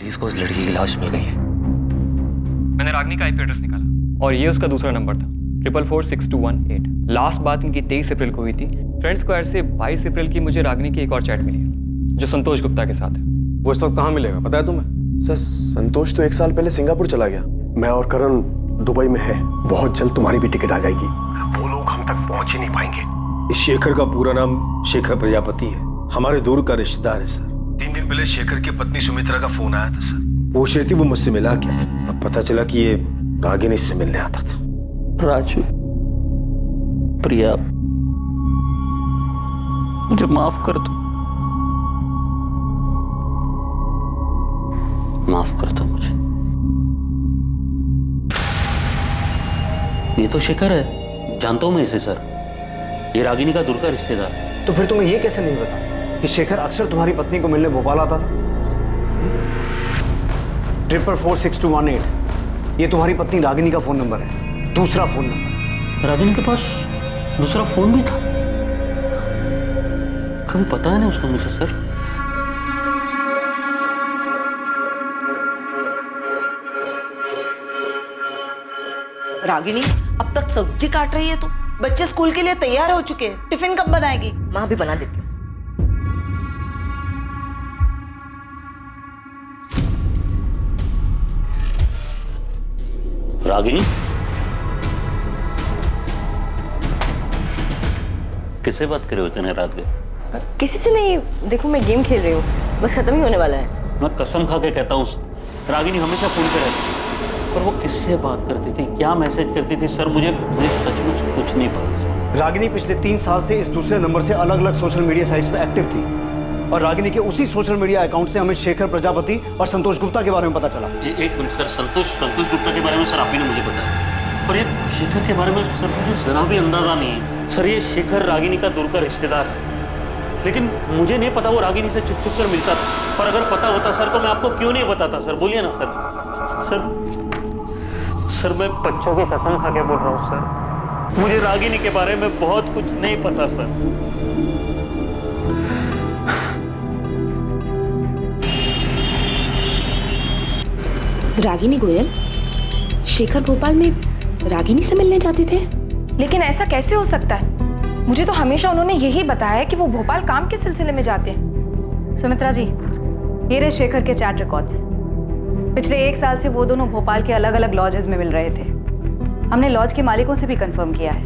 Police को उस लड़की की लाश मिल गई है। मैंने रागिनी का आईपी एड्रेस निकाला और ये उसका दूसरा नंबर था 446218। लास्ट बात इनकी 23 अप्रैल को हुई थी। फ्रेंड स्क्वायर से 22 अप्रैल की मुझे रागिनी की एक और चैट मिली है जो संतोष गुप्ता के साथ है। वो इस वक्त कहाँ मिलेगा पता है तुम्हें? सर संतोष तो 1 साल पहले सिंगापुर चला गया। मैं और करण दुबई में है, बहुत जल्द तुम्हारी भी टिकट आ जाएगी। वो लोग हम तक पहुंच ही नहीं पाएंगे। इस शेखर का पूरा नाम शेखर प्रजापति है, हमारे दूर का रिश्तेदार है सर। 3 दिन पहले शेखर की पत्नी सुमित्रा का फोन आया था सर, पूछ रही थी वो मुझसे मिला क्या। अब पता चला कि ये रागिनी से मिलने आता था। राजू, प्रिया, मुझे माफ कर दो, माफ कर दो मुझे। ये तो शेखर है, जानता हूं मैं इसे सर। ये रागिनी का दूर का रिश्तेदार है। तो फिर तुम्हें ये कैसे नहीं पता कि शेखर अक्सर तुम्हारी पत्नी को मिलने भोपाल आता था? 446218 ये तुम्हारी पत्नी रागिनी का फोन नंबर है, दूसरा फोन नंबर। रागिनी के पास दूसरा फोन भी था? कभी पता है नहीं उसको मुझे सर। रागिनी, अब तक सब्जी काट रही है तू? बच्चे स्कूल के लिए तैयार हो चुके हैं, टिफिन कब बनाएगी? माँ भी बना देती हूँ। रागिनी, किससे बात करे हो इतने रात के? किसी से नहीं, देखो मैं गेम खेल रही हूँ, बस खत्म ही होने वाला है। मैं कसम खा के कहता हूँ रागिनी हमेशा फोन पे रहती, पर वो किससे बात करती थी, क्या मैसेज करती थी सर, मुझे सचमुच कुछ नहीं पता सर। रागिनी पिछले 3 साल से इस दूसरे नंबर से अलग अलग सोशल मीडिया साइट्स पे एक्टिव थी और रागिनी के उसी सोशल मीडिया अकाउंट से हमें शेखर प्रजापति और संतोष गुप्ता के बारे में पता चला। एक मिनट सर, संतोष गुप्ता के बारे में सर आप ही ने मुझे बताया, पर ये शेखर के बारे में सर मुझे जरा भी अंदाजा नहीं है सर। ये शेखर रागिनी का दूर का रिश्तेदार है, लेकिन मुझे नहीं पता वो रागिनी से चुप कर मिलता था, पर अगर पता होता सर तो मैं आपको क्यों नहीं बताता सर, बोलिए ना सर। सर मैं बच्चों की कसम खा के बोल रहा हूँ सर, मुझे रागिनी के बारे में बहुत कुछ नहीं पता सर। रागिनी गोयल, शेखर भोपाल में रागिनी से मिलने जाते थे? लेकिन ऐसा कैसे हो सकता है? मुझे तो हमेशा उन्होंने यही बताया कि वो भोपाल काम के सिलसिले में जाते हैं। सुमित्रा जी, ये रहे शेखर के चैट रिकॉर्ड्स। पिछले 1 साल से वो दोनों भोपाल के अलग अलग लॉजेस में मिल रहे थे। हमने लॉज के मालिकों से भी कंफर्म किया है।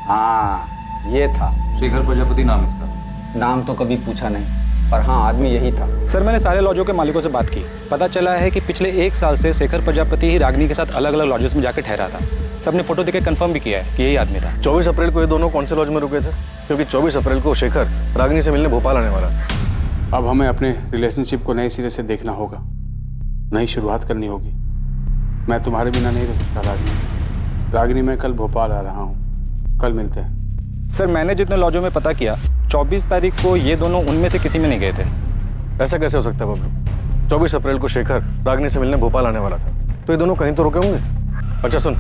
हाँ, ये था शेखर प्रजापति नाम इसका। नाम तो कभी पूछा नहीं, पर हाँ आदमी यही था। सर मैंने सारे लॉजों के मालिकों से बात की, पता चला है कि पिछले 1 साल से शेखर प्रजापति ही रागिनी के साथ अलग अलग लॉजेस में जाकर ठहरा था। सबने फोटो देख के कंफर्म भी किया है कि यही आदमी था। 24 अप्रैल को ये दोनों कौन से लॉज में रुके थे? क्योंकि 24 अप्रैल को शेखर रागिनी से मिलने भोपाल आने वाला था। अब हमें अपने रिलेशनशिप को नए सिरे से देखना होगा, नई शुरुआत करनी होगी। मैं तुम्हारे बिना नहीं रह सकता रागिनी, मैं कल भोपाल आ रहा हूँ, कल मिलते हैं। सर मैंने जितने लॉजों में पता किया 24 तारीख को ये दोनों उनमें से किसी में नहीं गए थे। ऐसा कैसे हो सकता है बबलू? 24 अप्रैल को शेखर रागिनी से मिलने भोपाल आने वाला था, तो ये दोनों कहीं तो रुके होंगे। अच्छा सुन,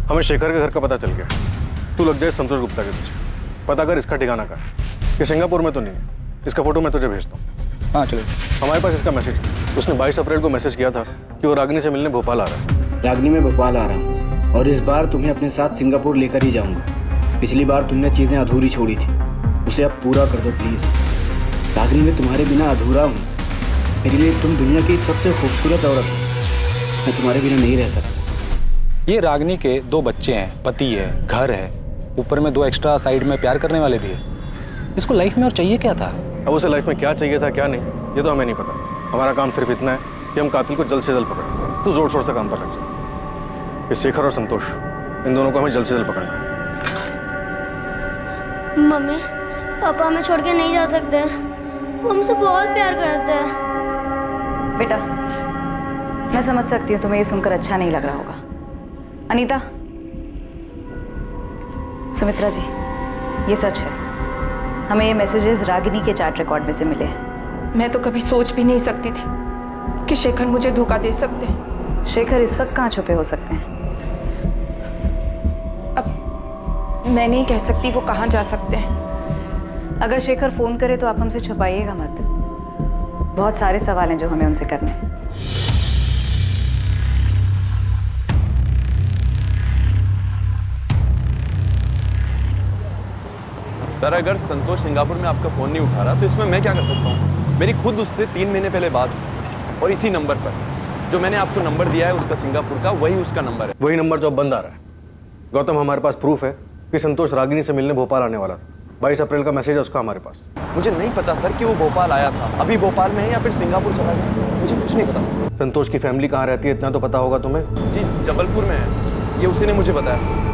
हमें शेखर के घर का पता चल गया, तू लग जाए संतोष गुप्ता के पीछे, पता कर इसका ठिकाना का। ये सिंगापुर में तो नहीं है, इसका फोटो मैं तुझे भेजता हूँ। हाँ चलो। हमारे पास इसका मैसेज है, उसने 22 अप्रैल को मैसेज किया था कि वो रागिनी से मिलने भोपाल आ रहा है। रागिनी मैं भोपाल आ रहा हूँ और इस बार तुम्हें अपने साथ सिंगापुर लेकर ही जाऊंगा। पिछली बार तुमने चीजें अधूरी छोड़ी थी, उसे अब पूरा कर दो प्लीज। रागिनी मैं तुम्हारे बिना अधूरा हूँ, मेरे लिए तुम दुनिया की सबसे खूबसूरत औरत हो, मैं तुम्हारे बिना नहीं रह सकता। ये रागिनी के 2 बच्चे हैं, पति है, घर है, ऊपर में 2 एक्स्ट्रा साइड में प्यार करने वाले भी है। इसको लाइफ में और चाहिए क्या था? अब उसे लाइफ में क्या चाहिए था क्या नहीं, ये तो हमें नहीं पता। हमारा काम सिर्फ इतना है कि हम कातिल को जल्द से जल्द पकड़ें। तू जोर शोर से काम पर लग जा। ये शेखर और संतोष, इन दोनों को हमें जल्द से जल्द पकड़ना है। मम्मी, पापा हमें छोड़ के नहीं जा सकते, वो हमसे बहुत प्यार करते हैं। बेटा, मैं समझ सकती हूँ तुम्हें ये सुनकर अच्छा नहीं लग रहा होगा। अनीता, सुमित्रा जी, ये सच है, हमें ये मैसेजेस रागिनी के चैट रिकॉर्ड में से मिले हैं। मैं तो कभी सोच भी नहीं सकती थी कि शेखर मुझे धोखा दे सकते हैं। शेखर इस वक्त कहाँ छुपे हो सकते हैं? अब मैं नहीं कह सकती वो कहाँ जा सकते हैं। अगर शेखर फोन करे तो आप हमसे छुपाइएगा मत। बहुत सारे सवाल हैं जो हमें उनसे करने हैं। सर अगर संतोष सिंगापुर में आपका फोन नहीं उठा रहा तो इसमें मैं क्या कर सकता हूँ? मेरी खुद उससे 3 महीने पहले बात हुई और इसी नंबर पर जो मैंने आपको नंबर दिया है उसका सिंगापुर का, वही उसका नंबर है। वही नंबर जो अब बंद आ रहा है। गौतम, हमारे पास प्रूफ है कि संतोष रागिनी से मिलने भोपाल आने वाला था। 22 अप्रैल का मैसेज है उसका हमारे पास। मुझे नहीं पता सर कि वो भोपाल आया था, अभी भोपाल में है या फिर सिंगापुर चला गया, मुझे कुछ नहीं पता सर। संतोष की फैमिली कहाँ रहती है इतना तो पता होगा तुम्हें? जी जबलपुर में है, ये उसी ने मुझे बताया।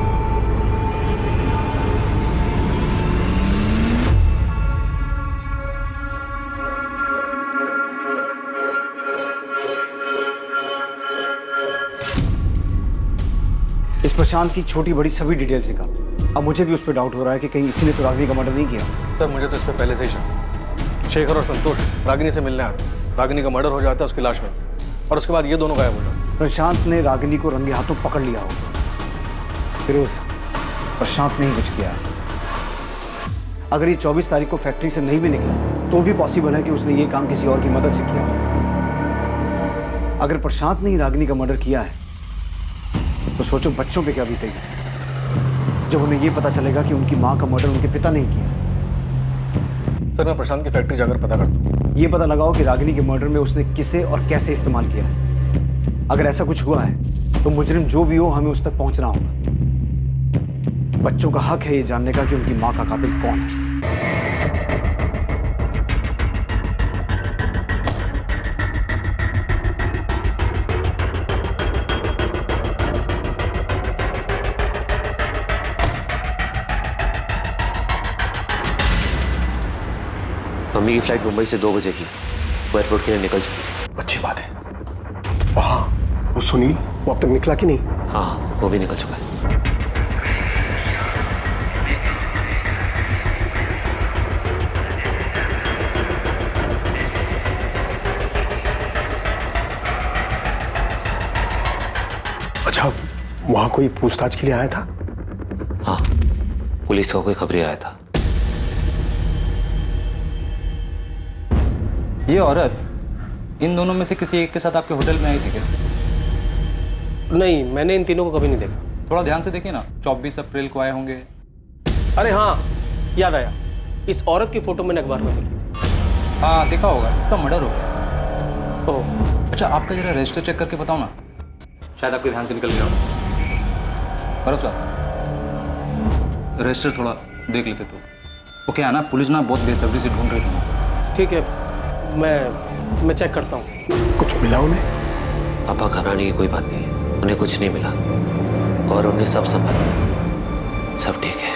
इस प्रशांत की छोटी बड़ी सभी डिटेल्स निकाल। अब मुझे भी उस पर डाउट हो रहा है कि कहीं इसी ने तो रागिनी का मर्डर नहीं किया। सर मुझे तो इस पर पहले से ही शक। शेखर और संतोष रागिनी से मिलने आते, रागिनी का मर्डर हो जाता है, उसकी लाश में, और उसके बाद ये दोनों गायब हो जाते। प्रशांत ने रागिनी को रंगे हाथों पकड़ लिया होगा। फिर उस प्रशांत ने ही कुछ किया। अगर ये 24 तारीख को फैक्ट्री से नहीं भी निकला तो भी पॉसिबल है कि उसने ये काम किसी और की मदद से किया। अगर प्रशांत ने ही रागिनी का मर्डर किया है तो सोचो बच्चों पे क्या बीतेगी जब उन्हें ये पता चलेगा कि उनकी माँ का मर्डर उनके पिता नहीं किया। सर मैं प्रशांत की फैक्ट्री जाकर पता करता हूँ। ये पता लगाओ कि रागिनी के मर्डर में उसने किसे और कैसे इस्तेमाल किया है। अगर ऐसा कुछ हुआ है तो मुजरिम जो भी हो हमें उस तक पहुंचना होगा। बच्चों का हक है ये जानने का कि उनकी माँ का कातिल कौन है। मम्मी की फ्लाइट मुंबई से 2 बजे की, वो एयरपोर्ट के लिए निकल चुकी। अच्छी बात है। वहाँ वो सुनील, वो अब तक निकला कि नहीं? हाँ वो भी निकल चुका है। अच्छा वहाँ कोई पूछताछ के लिए आया था? हाँ पुलिस का कोई खबरिया आया था। ये औरत इन दोनों में से किसी एक के साथ आपके होटल में आई थी क्या? नहीं, मैंने इन तीनों को कभी नहीं देखा। थोड़ा ध्यान से देखिए ना, 24 अप्रैल को आए होंगे। अरे हाँ याद आया, इस औरत की फोटो मैंने अखबार में देखी। हाँ देखा होगा, इसका मर्डर हो गया। ओह अच्छा, आपका जरा रजिस्टर चेक करके बताओ ना, शायद आपके ध्यान से निकल गया हो। बरस रजिस्टर थोड़ा देख लेते तो। ओके आना, पुलिस ना बहुत बेसब्री से ढूंढ रही थी। ठीक है, मैं चेक करता हूँ। कुछ मिला उन्हें? पापा घबराने की कोई बात नहीं, उन्हें कुछ नहीं मिला। गौरव ने सब संभाला, सब ठीक है।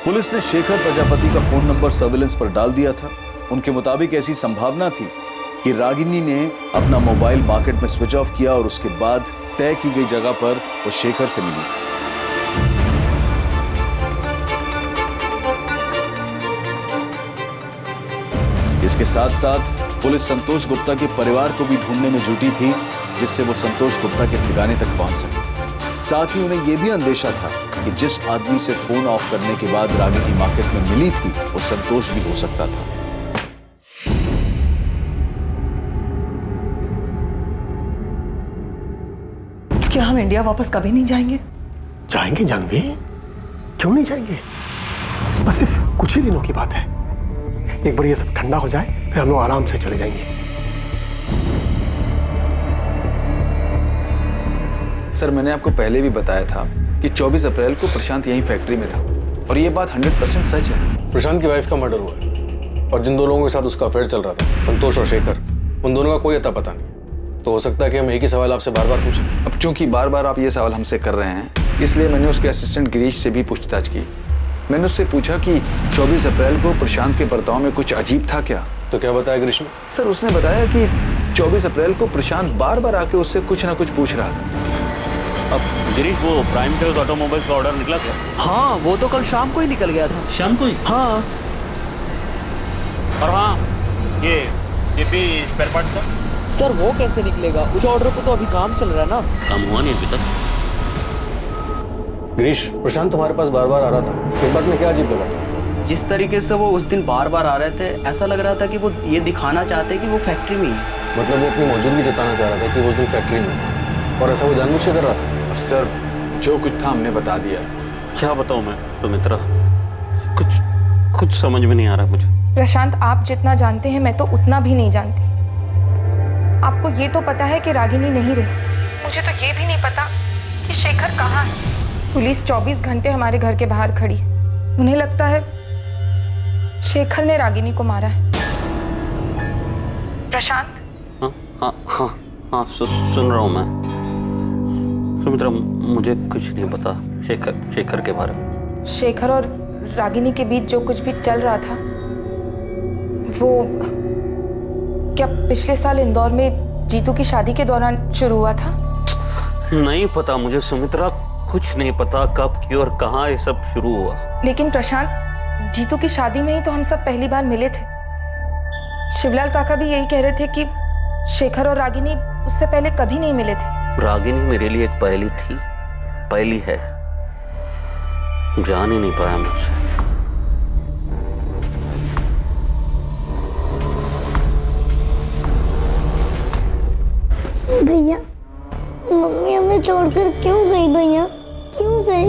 पुलिस ने शेखर प्रजापति का फोन नंबर सर्विलेंस पर डाल दिया था। उनके मुताबिक ऐसी संभावना थी कि रागिनी ने अपना मोबाइल मार्केट में स्विच ऑफ किया और उसके बाद तय की गई जगह पर वो शेखर से मिली। इसके साथ साथ पुलिस संतोष गुप्ता के परिवार को भी ढूंढने में जुटी थी, जिससे वो संतोष गुप्ता के ठिकाने तक पहुंच सके। साथ ही उन्हें यह भी अंदेशा था कि जिस आदमी से फोन ऑफ करने के बाद रागिनी मार्केट में मिली थी वो संतोष भी हो सकता था। क्या हम इंडिया वापस कभी नहीं जाएंगे? जाएंगे जानवी, क्यों नहीं जाएंगे? बस सिर्फ कुछ ही दिनों की बात है। एक बार ये सब ठंडा हो जाए फिर हम लोग आराम से चले जाएंगे। सर मैंने आपको पहले भी बताया था कि 24 अप्रैल को प्रशांत यहीं फैक्ट्री में था और ये बात 100% सच है। प्रशांत की वाइफ का मर्डर हुआ है और जिन दो लोगों के साथ उसका अफेयर चल रहा था, संतोष और शेखर, उन दोनों का कोई अता पता नहीं। तो हो सकता है कि हम एक ही सवाल आपसे बार बार पूछें। अब चूंकि बार बार आप ये सवाल हमसे कर रहे हैं, इसलिए मैंने उसके असिस्टेंट गिरीश से भी पूछताछ की। मैंने उससे पूछा कि 24 अप्रैल को प्रशांत के बर्ताव में कुछ अजीब था क्या? तो क्या बताया गिरीश ने? सर उसने बताया कि 24 अप्रैल को प्रशांत बार बार आके उससे कुछ ना कुछ पूछ रहा था। अब गिरीश, वो प्राइम टेल्स ऑटोमोबाइल्स का ऑर्डर निकला क्या? हाँ वो तो कल शाम को ही निकल गया था। शाम को ही? हाँ। और हाँ ये भी स्पेयर पार्ट का? सर वो कैसे निकलेगा? उस ऑर्डर पे तो अभी काम चल रहा है ना। काम हुआ नहीं अभी तक। गिरीश, प्रशांत तुम्हारे पास बार बार आ रहा था, इस बात में क्या अजीब लगा? जिस तरीके से वो उस दिन बार बार आ रहे थे, ऐसा लग रहा था कि वो ये दिखाना चाहते कि वो फैक्ट्री में ही है। मतलब वो अपनी मौजूदगी जताना चाह रहा था कि वो उस दिन फैक्ट्री में है। और ऐसा वो जानबूझ के कर रहा था। सर जो कुछ था हमने बता दिया। क्या बताऊं मैं सुमित्रा, कुछ समझ में नहीं आ रहा मुझे। प्रशांत, आप जितना जानते हैं मैं तो उतना भी नहीं जानती। आपको ये तो पता है कि रागिनी नहीं रही, मुझे तो ये भी नहीं पता कि शेखर कहाँ है। पुलिस 24 घंटे हमारे घर के बाहर खड़ी है। उन्हें लगता है शेखर ने रागिनी को मारा है। प्रशांत। हाँ, सुन रहा हूँ मैं। सुमित्रा, मुझे कुछ नहीं पता शेखर के बारे में। शेखर और रागिनी के बीच जो कुछ भी चल रहा था वो क्या पिछले साल इंदौर में जीतू की शादी के दौरान शुरू हुआ था? नहीं पता मुझे सुमित्रा, कुछ नहीं पता कब, क्यों और कहाँ ये सब शुरू हुआ। लेकिन प्रशांत, जीतू की शादी में ही तो हम सब पहली बार मिले थे। शिवलाल काका भी यही कह रहे थे कि शेखर और रागिनी उससे पहले कभी नहीं मिले थे। रागिनी मेरे लिए एक पहली थी, पहली है, जान ही नहीं पाया मैं उसे। भैया, मम्मी हमें छोड़कर क्यों गई? भैया क्यों गई?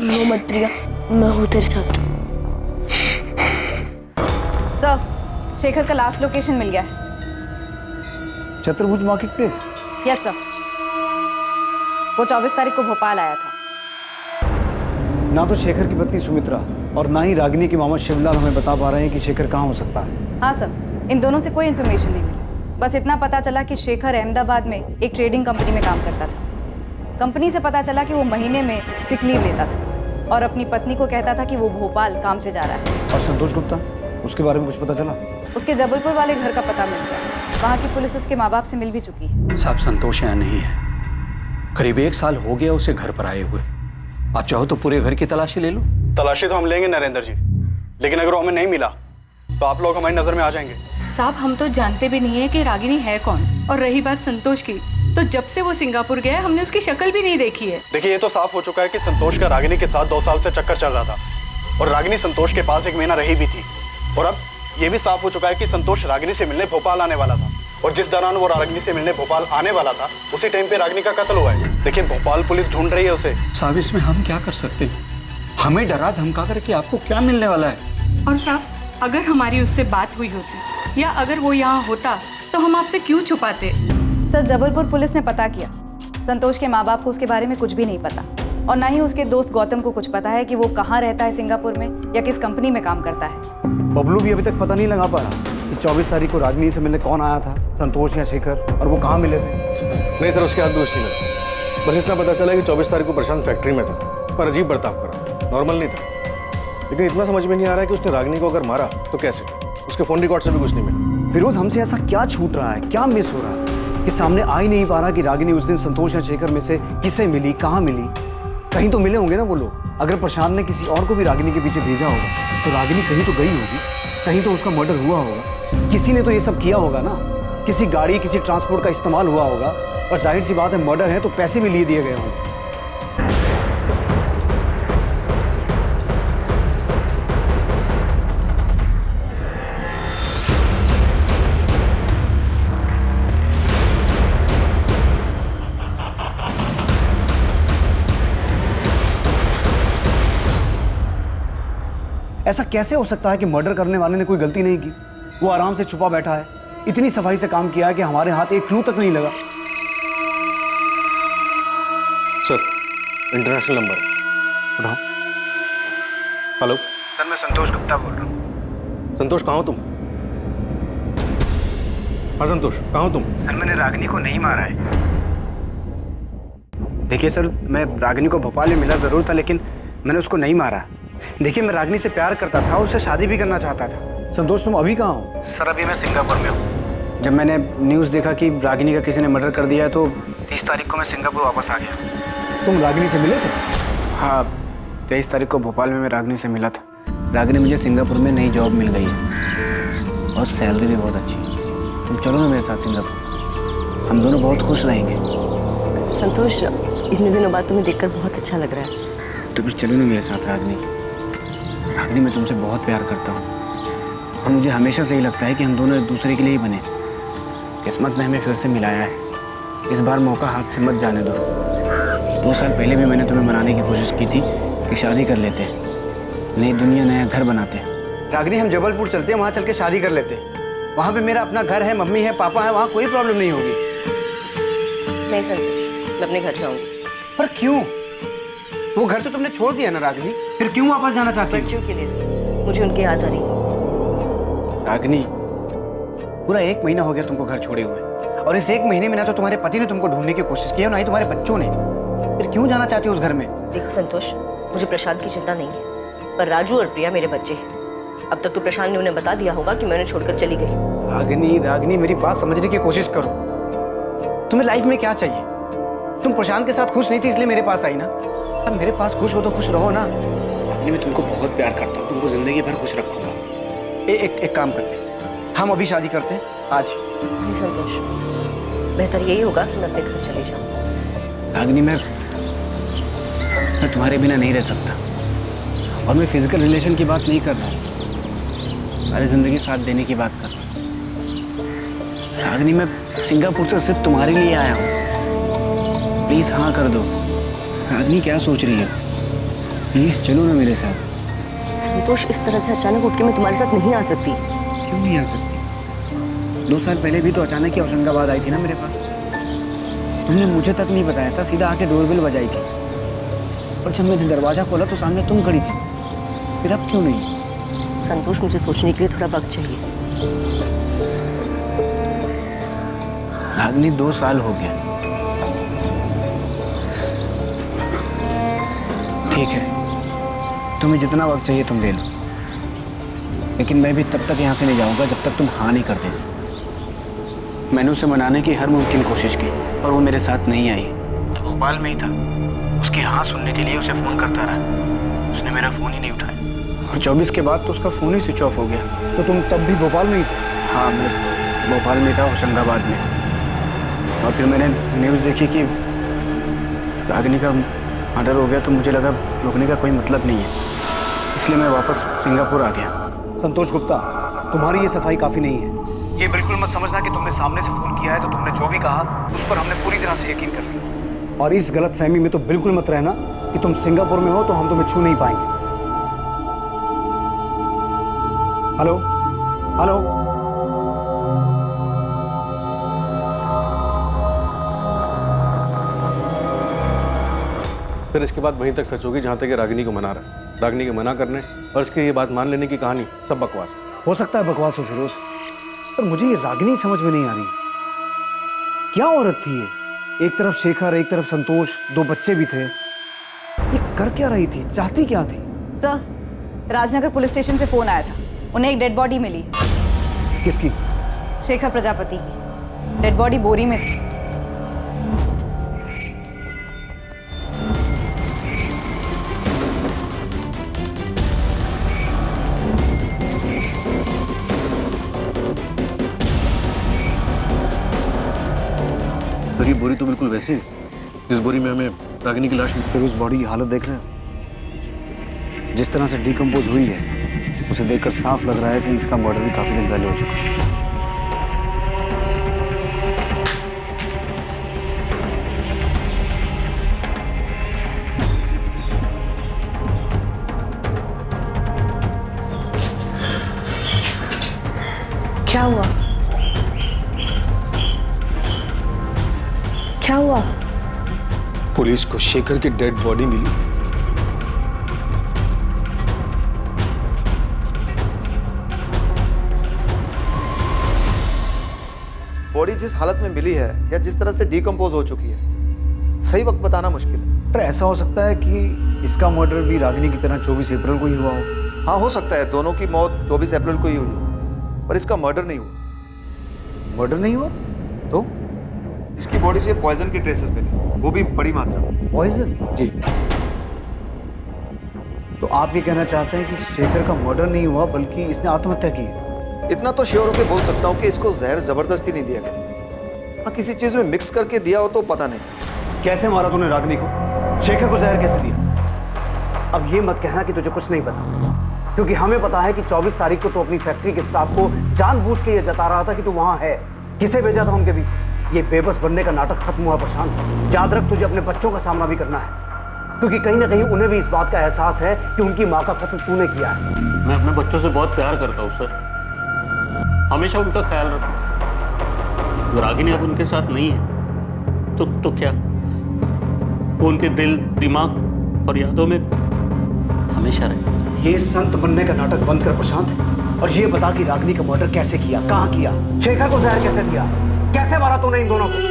रो मत प्रिया, मैं हूँ तेरे साथ। सर, शेखर का लास्ट लोकेशन मिल गया है। चतुर्भुज मार्केट प्लेस? यस सर, वो 24 तारीख को भोपाल आया था। ना तो शेखर की पत्नी सुमित्रा और ना ही रागिनी के मामा शिवलाल हमें बता पा रहे हैं कि शेखर कहाँ हो सकता है। हाँ सर, इन दोनों से कोई इन्फॉर्मेशन नहीं मिली। बस इतना पता चला कि शेखर अहमदाबाद में एक ट्रेडिंग कंपनी में काम करता था। कंपनी से पता चला कि वो महीने में सिक लीव लेता था और अपनी पत्नी को कहता था कि वो भोपाल काम से जा रहा है। और संतोष गुप्ता, उसके बारे में कुछ पता चला? उसके जबलपुर वाले घर का पता मिल गया। वहाँ की पुलिस उसके माँ बाप से मिल भी चुकी है। साहब, संतोष यहाँ नहीं है। करीब 1 साल हो गया उसे घर पर आए हुए। आप चाहो तो पूरे घर की तलाशी ले लो। तलाशी तो हम लेंगे नरेंद्र जी, लेकिन अगर वो हमें नहीं मिला तो आप लोग हमारी नजर में आ जाएंगे। साहब, हम तो जानते भी नहीं है कि रागिनी है कौन। और रही बात संतोष की, तो जब से वो सिंगापुर गया हमने उसकी शक्ल भी नहीं देखी है। देखिए, ये तो साफ हो चुका है कि संतोष का रागिनी के साथ 2 साल से चक्कर चल रहा था और रागिनी संतोष के पास 1 महीना रही भी थी। और अब ये भी साफ हो चुका है कि संतोष रागिनी से मिलने भोपाल आने वाला था और जिस दौरान वो रागिनी से मिलने भोपाल आने वाला था उसी टाइम पे रागिनी का कत्ल हुआ है। देखिए, भोपाल पुलिस ढूंढ रही है उसे। साहब, इसमें हम क्या कर सकते हैं? हमें डरा धमका करके आपको क्या मिलने वाला है? और साहब, अगर हमारी उससे बात हुई होती या अगर वो यहाँ होता तो हम आपसे क्यों छुपाते? सर, जबलपुर पुलिस ने पता किया। संतोष के माँ बाप को उसके बारे में कुछ भी नहीं पता और ना ही उसके दोस्त गौतम को कुछ पता है कि वो कहाँ रहता है सिंगापुर में या किस कंपनी में काम करता है। बबलू भी अभी तक पता नहीं लगा पा रहा कि 24 तारीख को रागिनी से मिलने कौन आया था, संतोष या शेखर, और वो कहाँ मिले थे। नहीं सर, उसके हाथ दोष नहीं लगा। बस इतना पता चला कि 24 तारीख को प्रशांत फैक्ट्री में था पर अजीब बर्ताव करा, नॉर्मल नहीं था। लेकिन इतना समझ में नहीं आ रहा है कि उसने रागिनी को अगर मारा तो कैसे। उसके फोन रिकॉर्ड से भी कुछ नहीं मिला। फिरोज, हमसे ऐसा क्या छूट रहा है, क्या मिस हो रहा है कि सामने आ ही नहीं पा रहा कि रागिनी उस दिन संतोष या शेखर में से किसे मिली, कहाँ मिली? कहीं तो मिले होंगे ना वो लोग। अगर प्रशांत ने किसी और को भी रागिनी के पीछे भेजा होगा तो रागिनी कहीं तो गई होगी, कहीं तो उसका मर्डर हुआ होगा। किसी ने तो ये सब किया होगा ना, किसी गाड़ी, किसी ट्रांसपोर्ट का इस्तेमाल हुआ होगा। और जाहिर सी बात है, मर्डर है तो पैसे भी लिए दिए गए होंगे। ऐसा कैसे हो सकता है कि मर्डर करने वाले ने कोई गलती नहीं की? वो आराम से छुपा बैठा है, इतनी सफाई से काम किया है कि हमारे हाथ एक क्लू तक नहीं लगा। सर, इंटरनेशनल नंबर उठाओ। हेलो सर, मैं संतोष गुप्ता बोल रहा हूँ। संतोष, कहाँ हो तुम? हाँ संतोष, कहाँ हो तुम? सर, मैंने रागिनी को नहीं मारा है। देखिए सर, मैं रागिनी को भोपाल में मिला जरूर था, लेकिन मैंने उसको नहीं मारा। देखिए, मैं रागिनी से प्यार करता था, उससे शादी भी करना चाहता था। संतोष, तुम अभी कहाँ हो? सर, अभी मैं सिंगापुर में हूँ। जब मैंने न्यूज़ देखा कि रागिनी का किसी ने मर्डर कर दिया है तो 30 तारीख को मैं सिंगापुर वापस आ गया। तुम रागिनी से मिले थे? हाँ, 23 तारीख को भोपाल में मैं रागिनी से मिला था। रागिनी मुझे सिंगापुर में नई जॉब मिल गई है और सैलरी भी बहुत अच्छी है। तुम चलो ना मेरे साथ सिंगापुर, हम दोनों बहुत खुश रहेंगे। संतोष, इतने दिनों बाद तुम्हें देखकर बहुत अच्छा लग रहा है। तो फिर चलो ना मेरे साथ रागिनी। रागिनी, मैं तुमसे बहुत प्यार करता हूँ और मुझे हमेशा से ही लगता है कि हम दोनों एक दूसरे के लिए ही बने। किस्मत ने हमें फिर से मिलाया है। इस बार मौका हाथ से मत जाने दो। 2 साल पहले भी मैंने तुम्हें मनाने की कोशिश की थी कि शादी कर लेते, नई दुनिया नया घर बनाते। रागिनी, हम जबलपुर चलते हैं, वहाँ चल के शादी कर लेते। वहाँ पे मेरा अपना घर है, मम्मी है, पापा है, वहाँ कोई प्रॉब्लम नहीं होगी। नहीं संतोष, मैं अपने घर जाऊंगी। पर क्यों? वो घर तो तुमने छोड़ दिया ना रागिनी, फिर क्यों वापस जाना चाहती हो? बच्चों के लिए मुझे उनकी याद आ रही है। रागिनी, पूरा 1 महीना हो गया तुमको घर छोड़े हुए, और इस 1 महीने में ना तो तुम्हारे पति ने तुमको ढूंढने की कोशिश की है, ना ही तुम्हारे बच्चों ने। फिर क्यों जाना चाहती हो उस घर में? देखो संतोष, मुझे प्रशांत की चिंता नहीं है, पर राजू और प्रिया मेरे बच्चे हैं। अब तक तो प्रशांत ने उन्हें बता दिया होगा कि मैं उन्हें छोड़कर चली गई। रागिनी, रागिनी, मेरी बात समझने की कोशिश करो। तुम्हें लाइफ में क्या चाहिए? तुम प्रशांत के साथ खुश नहीं थी इसलिए मेरे पास आई ना। अब मेरे पास खुश हो तो खुश रहो ना। रागिनी, मैं तुमको बहुत प्यार करता हूँ, तुमको जिंदगी भर खुश रखूंगा। एक काम करते हैं, हम अभी शादी करते हैं आज। नहीं संतोष, बेहतर यही होगा कि मैं अपने घर चली जाऊँ। रागिनी, मैं तुम्हारे बिना नहीं रह सकता, और मैं फिजिकल रिलेशन की बात नहीं कर रहा हूँ, सारी जिंदगी साथ देने की बात कर रहा हूँ। रागिनी, मैं सिंगापुर से सिर्फ तुम्हारे लिए आया हूँ, प्लीज हाँ कर दो। रागिनी, क्या सोच रही है? प्लीज चलो ना मेरे साथ। संतोष, इस तरह से अचानक उठ के मैं तुम्हारे साथ नहीं आ सकती। क्यों नहीं आ सकती? 2 साल पहले भी तो अचानक ही होशंगाबाद आई थी ना मेरे पास। तुमने मुझे तक नहीं बताया था, सीधा आके डोरबेल बजाई थी, और जब मैंने दरवाजा खोला तो सामने तुम खड़ी थी। फिर अब क्यों नहीं? संतोष, मुझे सोचने के लिए थोड़ा वक्त चाहिए। रागिनी, 2 साल हो गया। ठीक है, तुम्हें जितना वक्त चाहिए तुम ले लो, लेकिन मैं भी तब तक यहाँ से नहीं जाऊँगा जब तक तुम हाँ नहीं कर देती। मैंने उसे मनाने की हर मुमकिन कोशिश की, पर वो मेरे साथ नहीं आई। तो भोपाल में ही था, उसकी हाँ सुनने के लिए उसे फ़ोन करता रहा, उसने मेरा फ़ोन ही नहीं उठाया, और 24 के बाद तो उसका फ़ोन ही स्विच ऑफ हो गया। तो तुम तब भी भोपाल में ही थे? हाँ, मैं भोपाल में था, होशंगाबाद में। और फिर मैंने न्यूज़ देखी कि रागिनी का मर्डर हो गया, तो मुझे लगा रुकने का कोई मतलब नहीं है, इसलिए मैं वापस सिंगापुर आ गया। संतोष गुप्ता, तुम्हारी ये सफाई काफ़ी नहीं है। ये बिल्कुल मत समझना कि तुमने सामने से फ़ोन किया है तो तुमने जो भी कहा उस पर हमने पूरी तरह से यकीन कर लिया। और इस गलत फहमी में तो बिल्कुल मत रहना कि तुम सिंगापुर में हो तो हम तुम्हें छू नहीं पाएंगे। हेलो हेलो, फिर इसके बाद वहीं तक सच होगी जहाँ तक ये रागिनी को मना रहा है। रागिनी के मना करने और इसकी ये बात मान लेने की कहानी सब बकवास है। हो सकता है बकवास हो फिरोज, पर मुझे ये रागिनी समझ में नहीं आ रही। क्या औरत थी ये? एक तरफ शेखर, एक तरफ संतोष, 2 बच्चे भी थे। ये कर क्या रही थी? चाहती क्या थी? सर, राजनगर पुलिस स्टेशन से फोन आया था, उन्हें एक डेड बॉडी मिली। किसकी? शेखर प्रजापति की। डेड बॉडी बोरी में थी। सर, ये बोरी तो बिल्कुल वैसी है जिस बोरी में हमें रागिनी की लाश मिली। फिर उस बॉडी की हालत देख रहे हो? जिस तरह से डिकम्पोज हुई है, उसे देखकर साफ लग रहा है कि इसका मर्डर भी काफी दिन पहले हो चुका है। क्या हुआ? क्या हुआ? पुलिस को शेखर की डेड बॉडी मिली। बॉडी जिस हालत में मिली है या जिस तरह से डिकम्पोज हो चुकी है, सही वक्त बताना मुश्किल है। पर ऐसा हो सकता है कि इसका मर्डर भी रागिनी की तरह 24 अप्रैल को ही हुआ हो। हाँ, हो सकता है दोनों की मौत 24 अप्रैल को ही हुई हो, पर इसका मर्डर नहीं हुआ। मर्डर नहीं हुआ तो? इसकी बॉडी से पॉइजन की ट्रेसेस मिले, वो भी बड़ी मात्रा में। पॉइजन? जी। तो आप ये कहना चाहते हैं कि शेखर का मर्डर नहीं हुआ बल्कि इसने आत्महत्या की है? इतना तो श्योर होकर बोल सकता हूँ कि इसको जहर जबरदस्ती नहीं दिया गया। हाँ, किसी चीज में मिक्स करके दिया हो तो पता नहीं। कैसे मारा तूने रागिनी को? शेखर को जहर कैसे दिया? अब ये मत कहना कि तुझे कुछ नहीं पता। क्योंकि हमें पता है कि 24 तारीख को तो अपनी फैक्ट्री के स्टाफ को जानबूझ के ये जता रहा था कि तू वहां है। किसे भेजा था उनके बीच? ये बेबस बनने का नाटक खत्म हुआ प्रशांत। याद रख, तुझे अपने बच्चों का सामना भी करना है, क्योंकि कहीं ना कहीं उन्हें भी इस बात का एहसास है कि उनकी माँ का कत्ल तूने किया है। मैं अपने बच्चों से बहुत प्यार करता हूँ सर, हमेशा उनका ख्याल रखूँ। रागिनी अब उनके साथ नहीं है तो क्या, वो उनके दिल, दिमाग और यादों में हमेशा रहे। ये संत बनने का नाटक बंद कर प्रशांत, और ये बता कि रागिनी का मर्डर कैसे किया, कहाँ किया, शेखर को जहर कैसे दिया, कैसे मारा तूने इन दोनों को?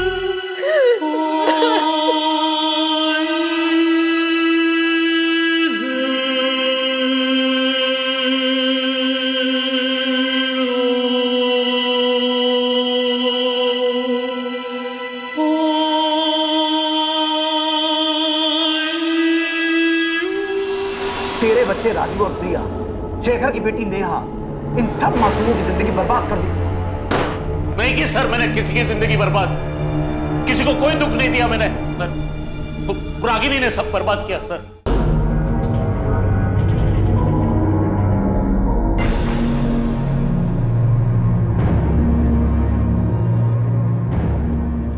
तेरे बच्चे राजू और प्रिया, शेखर की बेटी नेहा, इन सब मासूमों की जिंदगी बर्बाद कर दी। नहीं की सर, मैंने किसी की जिंदगी बर्बाद, किसी को कोई दुख नहीं दिया मैंने। रागिनी ने सब बर्बाद किया सर।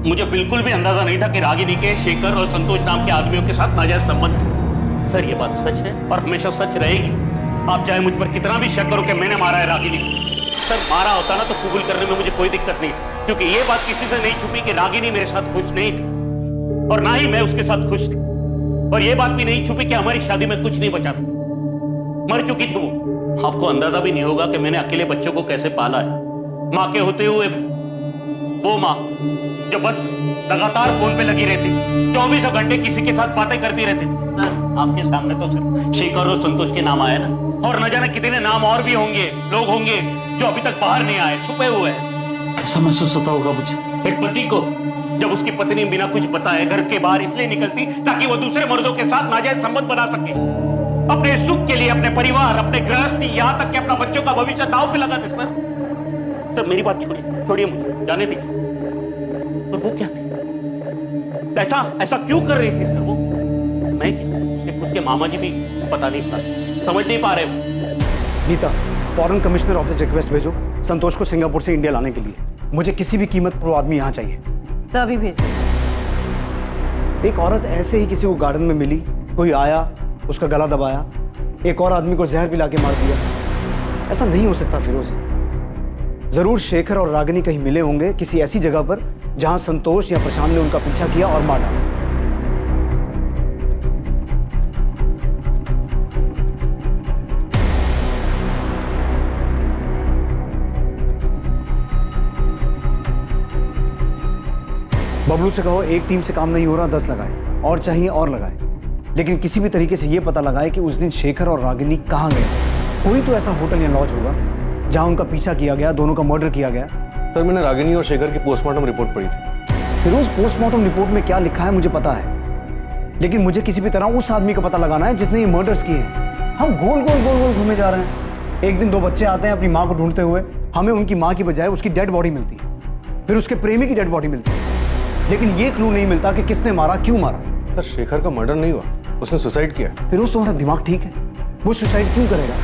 मुझे बिल्कुल भी अंदाजा नहीं था कि रागिनी के शेखर और संतोष नाम के आदमियों के साथ नाजायज संबंध थे। सर ये बात सच है और हमेशा सच रहेगी। आप चाहे मुझ पर कितना भी शक करो कि मैंने मारा है रागिनी को। सर मारा होता ना तो कबूल करने में मुझे कोई दिक्कत नहीं थी, क्योंकि ये बात किसी से नहीं छुपी कि रागिनी मेरे साथ खुश नहीं थी और ना ही मैं उसके साथ खुश थी। और ये बात भी नहीं छुपी कि हमारी शादी में कुछ नहीं बचा था, मर चुकी थी वो। आपको अंदाजा भी नहीं होगा कि मैंने अकेले बच्चों को कैसे पाला है, माँ के होते हुए वो माँ जो बस लगातार फोन पे लगी रहती थी, 24 घंटे किसी के साथ बातें करती रहती थी। सर आपके सामने तो सिर्फ शेखर और संतोष के नाम आए ना, और न जाने कितने नाम और भी होंगे, लोग होंगे जो अभी तक बाहर नहीं आए, छुपे हुए हैं। कैसा महसूस होता होगा मुझे एक पति को जब उसकी पत्नी बिना कुछ बताए घर के बाहर इसलिए निकलती ताकि वो दूसरे मर्दों के साथ नाजायज संबंध बना सके, अपने सुख के लिए, अपने परिवार, अपने गृहस्थी, यहाँ तक कि अपना बच्चों का भविष्य दांव पे लगा दे। सर मेरी बात छोड़िए मुझे जाने दीजिए। और वो क्या थी, ऐसा क्यों कर रही थी सर वो? मैं क्या, उसके खुद के मामा जी भी पता नहीं पा, समझ नहीं पा रहे वो। Nita, foreign commissioner office request भेजो संतोष को सिंगापुर से इंडिया लाने के लिए। मुझे किसी भी कीमत पर वो आदमी यहाँ चाहिए। सर अभी भेज दो। एक औरत ऐसे ही किसी को गार्डन में मिली, कोई आया, उसका गला दबाया, एक और आदमी को जहर पिला के मार दिया। ऐसा नहीं हो सकता फिरोज। जरूर शेखर और रागिनी कहीं मिले होंगे किसी ऐसी जगह पर जहां संतोष या प्रशांत ने उनका पीछा किया और मार डाला। बबलू से कहो एक टीम से काम नहीं हो रहा, 10 लगाए, और चाहिए और लगाए, लेकिन किसी भी तरीके से यह पता लगाए कि उस दिन शेखर और रागिनी कहां गए। कोई तो ऐसा होटल या लॉज होगा जहां उनका पीछा किया गया, दोनों का मर्डर किया गया। सर मैंने रागिनी और शेखर की पोस्टमार्टम रिपोर्ट पढ़ी थी। फिर उस पोस्टमार्टम रिपोर्ट में क्या लिखा है मुझे पता है, लेकिन मुझे किसी भी तरह उस आदमी का पता लगाना है जिसने ये मर्डर्स किए हैं। हम गोल गोल गोल गोल घूमे जा रहे हैं। एक दिन 2 बच्चे आते हैं अपनी माँ को ढूंढते हुए, हमें उनकी माँ की बजाय उसकी डेड बॉडी मिलती है, फिर उसके प्रेमी की डेड बॉडी मिलती है, लेकिन ये क्लू नहीं मिलता कि किसने मारा, क्यों मारा। सर शेखर का मर्डर नहीं हुआ, उसने सुसाइड किया। फिर उस तुम्हारा दिमाग ठीक है? वो सुसाइड क्यों करेगा?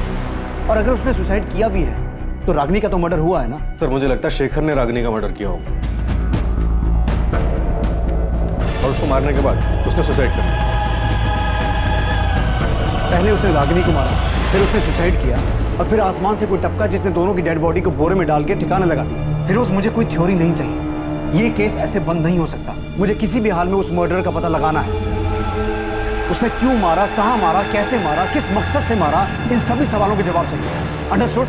और अगर उसने सुसाइड किया भी है तो रागिनी का तो मर्डर हुआ है ना। सर मुझे लगता है शेखर ने रागिनी का मर्डर किया होगा और उसको मारने के बाद उसने सुसाइड कर लिया। पहले उसने रागिनी को मारा, फिर उसने सुसाइड किया, और फिर आसमान से कोई टपका जिसने दोनों की डेड बॉडी को बोरे में डाल के ठिकाने लगा दिया। फिर मुझे कोई थ्योरी नहीं चाहिए, ये केस ऐसे बंद नहीं हो सकता। मुझे किसी भी हाल में उस मर्डर का पता लगाना है। उसने क्यों मारा, कहां मारा, कैसे मारा, किस मकसद से मारा, इन सभी सवालों के जवाब चाहिए। अंडरस्टूड?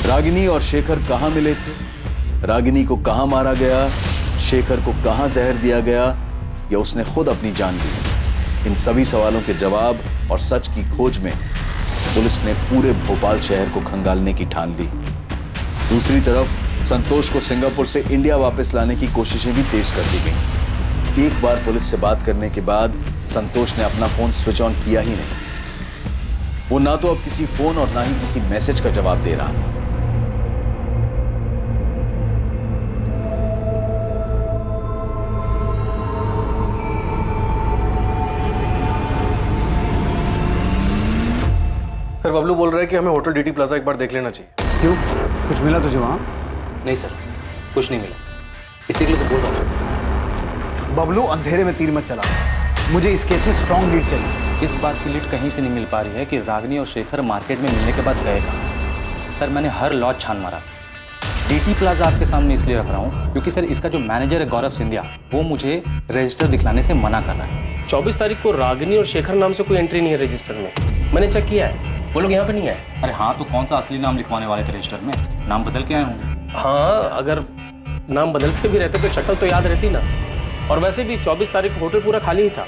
रागिनी और शेखर कहां मिले थे, रागिनी को कहां मारा गया, शेखर को कहां जहर दिया गया, या उसने खुद अपनी जान ली, इन सभी सवालों के जवाब और सच की खोज में पुलिस ने पूरे भोपाल शहर को खंगालने की ठान ली। दूसरी तरफ संतोष को सिंगापुर से इंडिया वापस लाने की कोशिशें भी तेज कर दी गई। एक बार पुलिस से बात करने के बाद संतोष ने अपना फोन स्विच ऑन किया ही नहीं। वो ना तो अब किसी फोन और ना ही किसी मैसेज का जवाब दे रहा। सर बबलू बोल रहा है कि हमें होटल डीटी प्लाजा एक बार देख लेना चाहिए। क्यों, कुछ मिला तुझे वहाँ? नहीं सर, कुछ नहीं मिला, इसी के लिए तो बोल रहा हूँ। बबलू, अंधेरे में तीर मत चला, मुझे इस केस में स्ट्रॉन्ग लीड चाहिए। इस बात की लीड कहीं से नहीं मिल पा रही है कि रागिनी और शेखर मार्केट में मिलने के बाद गए कहाँ। सर मैंने हर लॉट छान मारा। डीटी प्लाजा आपके सामने इसलिए रख रहा हूँ क्योंकि सर इसका जो मैनेजर है गौरव सिंधिया, वो मुझे रजिस्टर दिखलाने से मना कर रहा है। 24 तारीख को रागिनी और शेखर नाम से कोई एंट्री नहीं है रजिस्टर में, मैंने चेक किया है, वो लोग यहाँ पे नहीं है। अरे हाँ, तो कौन सा असली नाम लिखवाने वाले थे रजिस्टर में? नाम बदल के आए होंगे। हाँ, अगर नाम बदल के भी रहते तो शक्ल तो याद रहती ना। और वैसे भी 24 तारीख को होटल पूरा खाली ही था।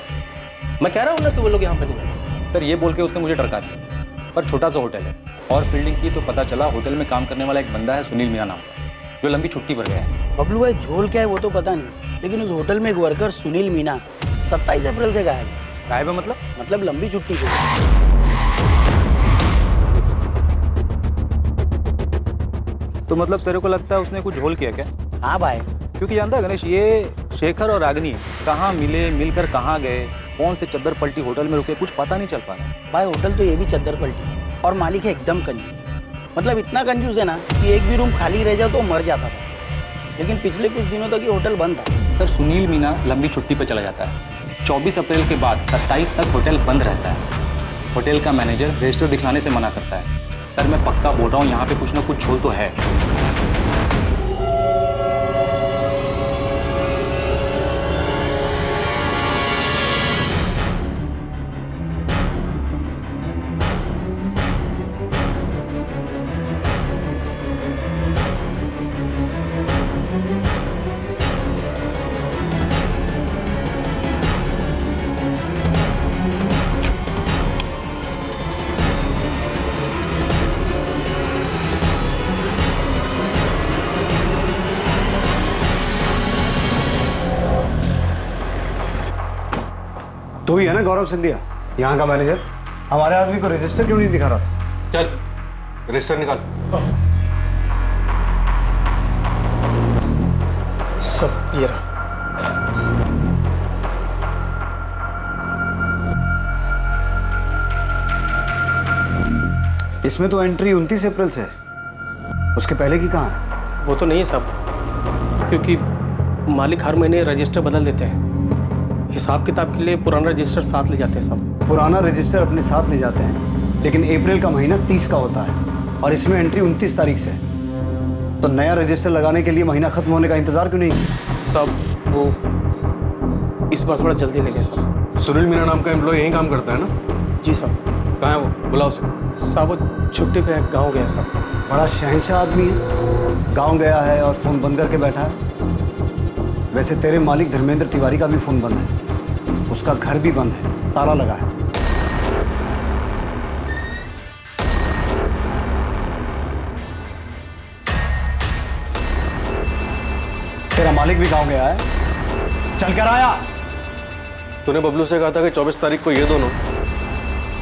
मैं कह रहा हूँ ना कि वो लोग यहाँ पे नहीं है। सर ये बोल के उसने मुझे डरका दिया, पर छोटा सा होटल है और फील्डिंग की तो पता चला होटल में काम करने वाला एक बंदा है सुनील मीना नाम का, जो लंबी छुट्टी पर गया है। बबलू भाई झोल क्या है वो तो पता नहीं, लेकिन उस होटल में एक वर्कर सुनील मीना 27 अप्रैल से गायब है। गायब है मतलब लंबी छुट्टी पे। तो मतलब तेरे को लगता है उसने कुछ झोल किया क्या? हाँ भाई, क्योंकि जानता है गणेश, ये शेखर और रागिनी कहाँ मिले, मिलकर कहाँ गए, कौन से चद्दर पलटी होटल में रुके, कुछ पता नहीं चल पा रहा। भाई होटल तो ये भी चद्दर पलटी और मालिक है एकदम कंजूस, मतलब इतना कंजूस है ना कि एक भी रूम खाली रह जाओ तो मर जाता था। लेकिन पिछले कुछ दिनों तक ये होटल बंद था। सर सुनील मीना लंबी छुट्टी पर चला जाता है, 24 अप्रैल के बाद 27 तक होटल बंद रहता है। होटल का मैनेजर रजिस्टर दिखलाने से मना करता है। सर मैं पक्का बोल रहा हूँ यहाँ पे कुछ ना कुछ झोल तो है। तो ही है ना गौरव सिंधिया, यहाँ का मैनेजर? हमारे आदमी को रजिस्टर क्यों नहीं दिखा रहा था? चल रजिस्टर निकाल। सब ये रहा। इसमें तो एंट्री 29 अप्रैल से है, उसके पहले की कहाँ है? वो तो नहीं है सब, क्योंकि मालिक हर महीने रजिस्टर बदल देते हैं। हिसाब किताब के लिए पुराना रजिस्टर साथ ले जाते हैं सब। पुराना रजिस्टर अपने साथ ले जाते हैं, लेकिन अप्रैल का महीना 30 का होता है और इसमें एंट्री 29 तारीख से है। तो नया रजिस्टर लगाने के लिए महीना खत्म होने का इंतजार क्यों नहीं? सब वो इस बार थोड़ा जल्दी लेंगे सब। सुनील मीना नाम का एम्प्लॉय यहीं काम करता है ना? जी साहब। कहाँ है वो? बुलाओ उसे। साहब वो छुट्टी पे गाँव गया साहब। बड़ा शहंशाह आदमी है, गाँव गया है और फोन बंद करके बैठा है। वैसे तेरे मालिक धर्मेंद्र तिवारी का भी फोन बंद है, उसका घर भी बंद है, ताला लगा है। तेरा मालिक भी गाँव गया है, चल कर आया। तूने बबलू से कहा था कि 24 तारीख को ये दोनों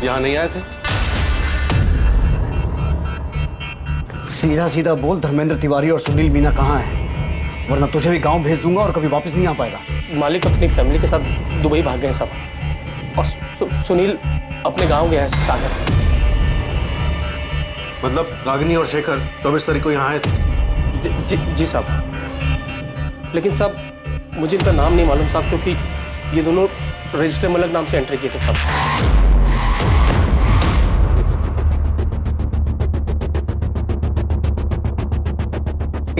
यहाँ नहीं आए थे। सीधा सीधा बोल धर्मेंद्र तिवारी और सुनील मीना कहाँ है, वरना तुझे भी गांव भेज दूंगा और कभी वापस नहीं आ पाएगा। मालिक अपनी फैमिली के साथ दुबई भाग गए साहब, और सुनील अपने गांव गया है सागर। मतलब रागिनी और शेखर 24 तारीख को यहाँ आए थे? जी साहब, लेकिन साहब मुझे इनका नाम नहीं मालूम साहब, क्योंकि ये दोनों रजिस्टर में अलग नाम से एंट्री किए थे साहब।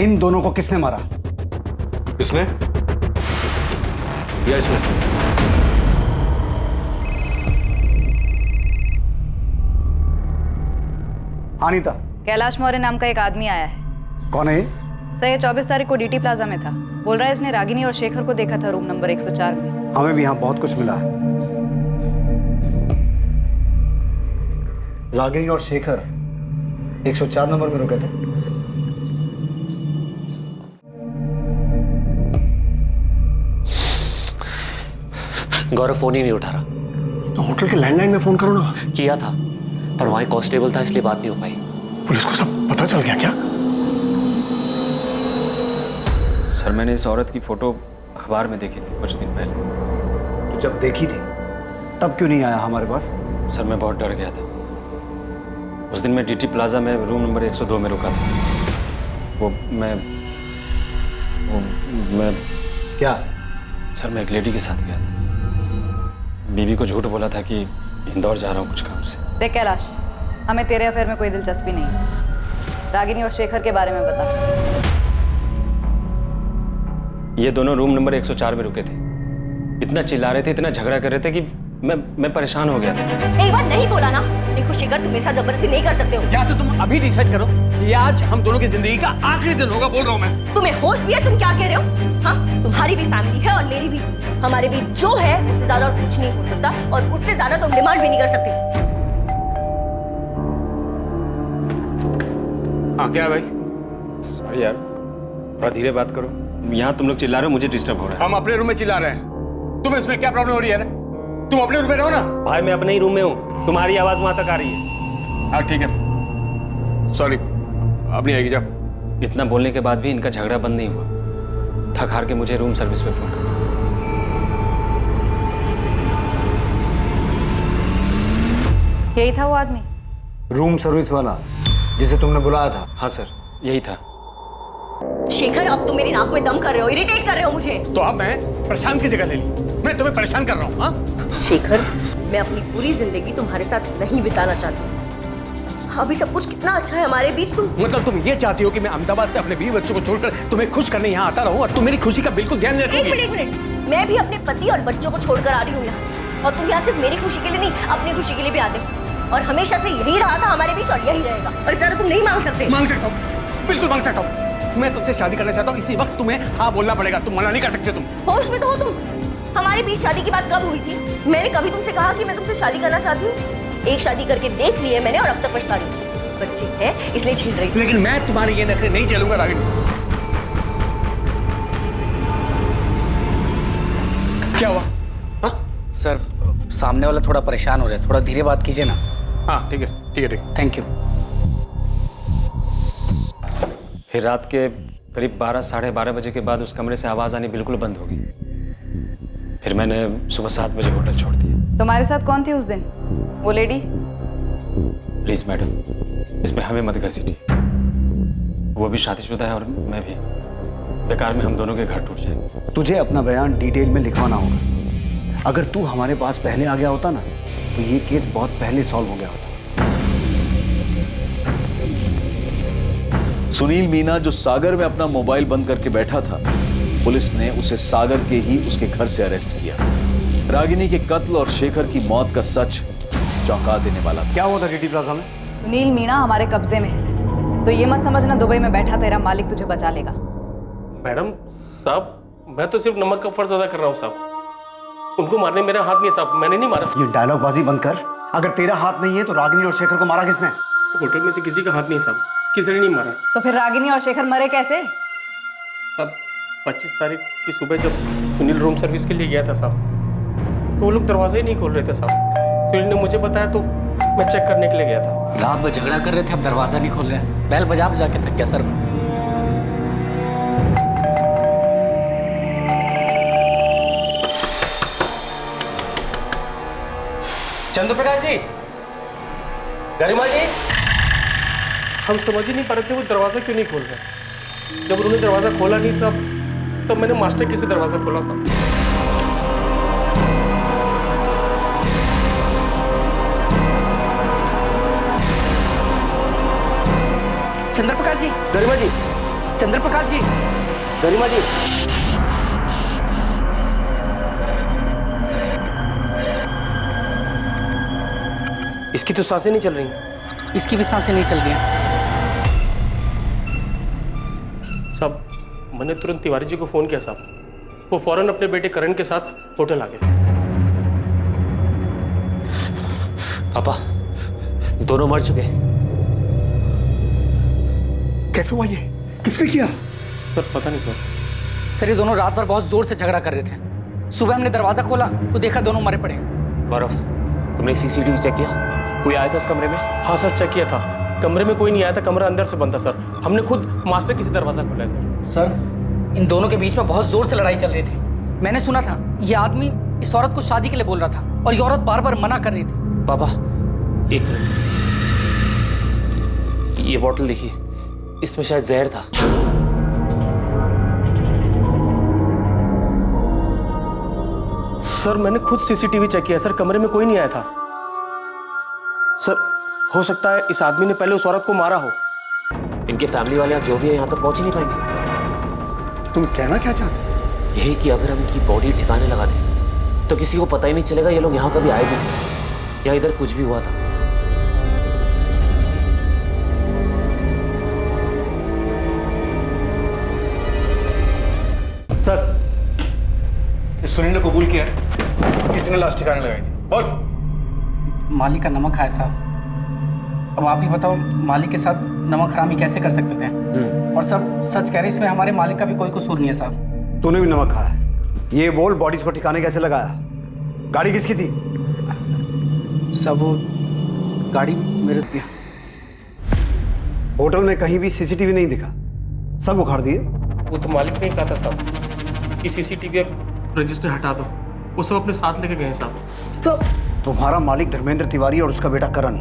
इन दोनों को किसने मारा? किसने? या इसने? अनीता, कैलाश मौर्य नाम का एक आदमी आया है। कौन है? सर ये 24 तारीख को डीटी प्लाजा में था, बोल रहा है इसने रागिनी और शेखर को देखा था रूम नंबर 104 में। हमें भी यहाँ बहुत कुछ मिला है। रागिनी और शेखर 104 नंबर में रुके थे। गौरव फोन ही नहीं उठा रहा। तो होटल के लैंडलाइन में फोन करो ना। किया था, पर वहां कांस्टेबल था इसलिए बात नहीं हो पाई। पुलिस को सब पता चल गया क्या? सर मैंने इस औरत की फोटो अखबार में देखी थी कुछ दिन पहले। तो जब देखी थी तब क्यों नहीं आया हमारे पास? सर मैं बहुत डर गया था। उस दिन मैं डीटी प्लाजा में रूम नंबर 102 में रुका था। वो मैं क्या? सर मैं एक लेडी के साथ गया था। बीवी को झूठ बोला था कि इंदौर जा रहा हूँ कुछ काम से। देख कैलाश, हमें तेरे अफेयर में कोई दिलचस्पी नहीं है। रागिनी और शेखर के बारे में बता। ये दोनों रूम नंबर 104 में रुके थे। इतना चिल्ला रहे थे, इतना झगड़ा कर रहे थे कि मैं परेशान हो गया था। एक बार नहीं बोला ना। देखो शेखर, तुम मेरे साथ जबरदस्ती नहीं कर सकते हो। या तो तुम अभी डिसाइड करो, ये आज हम दोनों की जिंदगी का आखिरी दिन होगा, बोल रहा हूँ मैं। तुम्हें होश भी है? तुम क्या कह रहे हो? हाँ, तुम्हारी भी फैमिली है और मेरी भी। हमारे बीच जो है उससे ज्यादा और कुछ नहीं हो सकता, और उससे ज्यादा तुम डिमांड भी नहीं कर सकते। हाँ क्या है भाई? सॉरी यार, थोड़ा धीरे बात करो। यहाँ तुम लोग चिल्ला रहे हो, मुझे डिस्टर्ब हो रहा है। हम अपने रूम में चिल्ला रहे हैं, तुम्हें इसमें क्या प्रॉब्लम हो रही है? तुम अपने रूम में रहो ना। भाई मैं अपने ही रूम में हूँ, तुम्हारी आवाज वहां तक आ रही है। हाँ ठीक है, सॉरी, अब नहीं आएगी, जाओ। इतना बोलने के बाद भी इनका झगड़ा बंद नहीं हुआ। थक हार के मुझे रूम सर्विस पे फोन कर। यही था वो आदमी, रूम सर्विस वाला जिसे तुमने बुलाया था? हाँ सर, यही था। शेखर, अब तुम मेरी नाक में दम कर रहे हो, इरिटेट कर रहे हो मुझे। तो अब मैं प्रशांत की जगह ले ली, मैं तुम्हें परेशान कर रहा हूँ। हाँ शेखर, मैं अपनी पूरी जिंदगी तुम्हारे साथ नहीं बिताना चाहती। अभी सब कुछ कितना अच्छा है हमारे बीच। मतलब तुम ये चाहती हो कि मैं अहमदाबाद से अपने 20 बच्चों को छोड़कर तुम्हें खुश करने यहाँ आता रहूं और तुम मेरी खुशी का बिल्कुल ध्यान नहीं रखोगी? एक मिनट, मैं भी अपने पति और बच्चों को छोड़कर आ रही हूँ यहाँ, और तुम यहाँ सिर्फ मेरी खुशी के लिए नहीं, अपनी खुशी के लिए भी आते हो। और हमेशा से यही रहा था हमारे बीच और यही रहेगा। और ज्यादा तुम नहीं मांग सकते। मांग सकता हूँ, बिल्कुल मांग सकता हूँ। मैं तुमसे शादी करना चाहता हूँ, इसी वक्त तुम्हें हाँ बोलना पड़ेगा, तुम मना नहीं कर सकते। तुम होश में तो हो तुम? हमारे बीच शादी की बात कब हुई थी? मैंने कभी तुमसे कहा कि मैं तुमसे शादी करना चाहती हूँ? एक शादी करके देख ली है मैंने, और अब तक पछता रही हूँ। बच्चे है इसलिए झेल रही हूँ। लेकिन मैं तुम्हारे ये नखरे नहीं झेलूंगा रागिनी। क्या हुआ? हाँ सर, सामने वाला थोड़ा परेशान हो रहा है, थोड़ा धीरे बात कीजिए ना। हाँ ठीक है, ठीक है, ठीक है। Thank you. फिर रात के करीब 12 साढ़े 12 बजे के बाद उस कमरे से आवाज आनी बिल्कुल बंद हो गई। फिर मैंने सुबह 7 बजे होटल छोड़ दिया। तुम्हारे साथ कौन थी उस दिन? वो लेडी? प्लीज मैडम, इसमें हमें मत घसीटिए। वो भी शादीशुदा है और मैं भी। बेकार में हम दोनों के घर टूट जाएंगे। तुझे अपना बयान डिटेल में लिखवाना होगा। अगर तू हमारे पास पहले आ गया होता ना, तो ये केस बहुत पहले सॉल्व हो गया होता। सुनील मीना जो सागर में अपना मोबाइल बंद करके बैठा था, पुलिस ने उसे सागर के ही उसके घर से अरेस्ट किया। रागिनी के कत्ल और शेखर की मौत का सच चौंका देने वाला था। क्या हुआ था डीटी प्लाजा में? सुनील मीना हमारे कब्जे में है, तो ये मत समझना दुबई में बैठा तेरा मालिक तुझे बचा लेगा। मैडम साहब, मैं तो सिर्फ नमक का फर्ज अदा कर रहा हूँ साहब। उनको मारने मेरा हाथ नहीं है साहब, मैंने नहीं मारा। ये डायलॉग बाजी बंद कर। अगर तेरा हाथ नहीं है तो रागिनी और शेखर को मारा किसने? होटल में से किसी का हाथ नहीं साहब, किसी ने नहीं मारा। तो फिर रागिनी और शेखर मरे कैसे? साहब 25 तारीख की सुबह जब सुनील रूम सर्विस के लिए गया था साहब, तो वो लोग दरवाजे ही नहीं खोल रहे थे साहब। सुनील ने मुझे बताया तो मैं चेक करने के लिए गया था। रात भर झगड़ा कर रहे थे, अब दरवाजा नहीं खोल रहे हैं। बैल बजा बजा के थक गया सर मैं। चंद्रप्रकाश जी, गरिमा जी, हम समझ ही नहीं पा रहे थे वो दरवाजा क्यों नहीं खोल रहे। जब उन्होंने दरवाजा खोला नहीं तब मैंने मास्टर की से दरवाजा खोला साहब। चंद्रप्रकाश जी, गरिमा जी, चंद्रप्रकाश जी, गरिमा जी। इसकी तो सांसें नहीं चल रही। इसकी भी सांसें नहीं चल रही। साहब मैंने तुरंत तिवारी जी को फोन किया साहब, वो फौरन अपने बेटे करण के साथ होटल आ गए। पापा दोनों मर चुके। कैसे हुआ ये? किसने किया? सर पता नहीं सर, ये दोनों रात भर बहुत जोर से झगड़ा कर रहे थे। सुबह हमने दरवाजा खोला तो देखा दोनों मरे पड़े। गौरव, तुमने सीसीटीवी चेक किया? कोई आया था इस कमरे में? हाँ सर, चेक किया था। कमरे में कोई नहीं आया था, कमरा अंदर से बंद था सर। हमने खुद मास्टर की से दरवाजा खोला है सर। सर इन दोनों के बीच में बहुत जोर से लड़ाई चल रही थी। मैंने सुना था ये आदमी इस औरत को शादी के लिए बोल रहा था और ये औरत बार बार मना कर रही थी। पापा एक मिनट। ये बॉटल देखिए, इसमें शायद जहर था। सर मैंने खुद सीसीटीवी चेक किया सर, कमरे में कोई नहीं आया था। सर हो सकता है इस आदमी ने पहले उस औरत को मारा हो। इनके फैमिली वाले जो भी है यहाँ तक पहुंच ही नहीं पाएंगे। तुम कहना क्या चाहते? यही कि अगर हम इनकी बॉडी ठिकाने लगा दें तो किसी को पता ही नहीं चलेगा ये लोग यहाँ कभी आए भी या इधर कुछ भी हुआ था। सर, इस सुनील ने कबूल किया है किसी ने लाश ठिकाने लगाई थी। बोल। मालिक का नमक खाया साहब। अब आप ही बताओ, मालिक के साथ नमक हरामी कैसे कर सकते थे? और सब सच कह रहे, इसमें हमारे मालिक का भी कोई कसूर नहीं है साहब। तूने भी नमक खाया? ये बोल, बॉडीज को ठिकाने कैसे लगाया? गाड़ी किसकी थी? सब वो गाड़ी मेरे थी। होटल में कहीं भी सीसीटीवी नहीं दिखा, सब उखाड़ दिए? वो तो मालिक ने कहा था साहब कि सीसीटीवी अब रजिस्टर हटा दो, वो सब अपने साथ लेके गए साहब। तुम्हारा मालिक धर्मेंद्र तिवारी और उसका बेटा करण